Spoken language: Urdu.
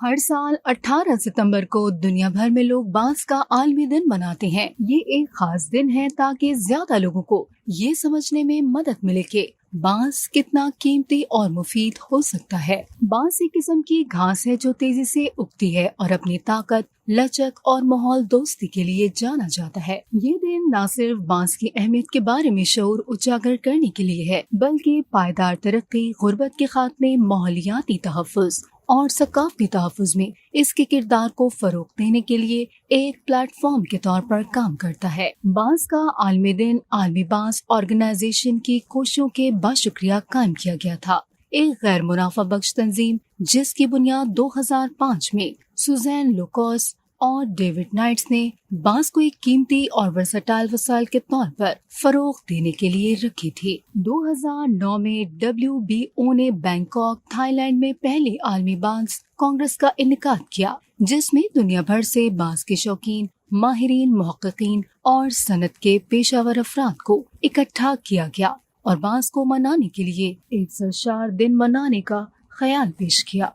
ہر سال 18 ستمبر کو دنیا بھر میں لوگ بانس کا عالمی دن مناتے ہیں۔ یہ ایک خاص دن ہے تاکہ زیادہ لوگوں کو یہ سمجھنے میں مدد ملے کہ بانس کتنا قیمتی اور مفید ہو سکتا ہے۔ بانس ایک قسم کی گھاس ہے جو تیزی سے اگتی ہے اور اپنی طاقت، لچک اور ماحول دوستی کے لیے جانا جاتا ہے۔ یہ دن نہ صرف بانس کی اہمیت کے بارے میں شعور اجاگر کرنے کے لیے ہے، بلکہ پائیدار ترقی، غربت کے خاتمے، ماحولیاتی تحفظ اور ثقافتی تحفظ میں اس کے کردار کو فروغ دینے کے لیے ایک پلیٹ فارم کے طور پر کام کرتا ہے۔ بانس کا عالمی دن عالمی بانس آرگنائزیشن کی کوششوں کے باشکریہ قائم کیا گیا تھا، ایک غیر منافع بخش تنظیم جس کی بنیاد 2005 میں سوزین لوکاس اور ڈیوڈ نائٹس نے بانس کو ایک قیمتی اور ورسٹائل وسائل کے طور پر فروغ دینے کے لیے رکھی تھی۔ 2009 میں WBO نے بینکاک، تھائی لینڈ میں پہلی عالمی بانس کانگریس کا انعقاد کیا، جس میں دنیا بھر سے بانس کے شوقین، ماہرین، محققین اور صنعت کے پیشہ ور افراد کو اکٹھا کیا گیا اور بانس کو منانے کے لیے ایک سرشار دن منانے کا خیال پیش کیا۔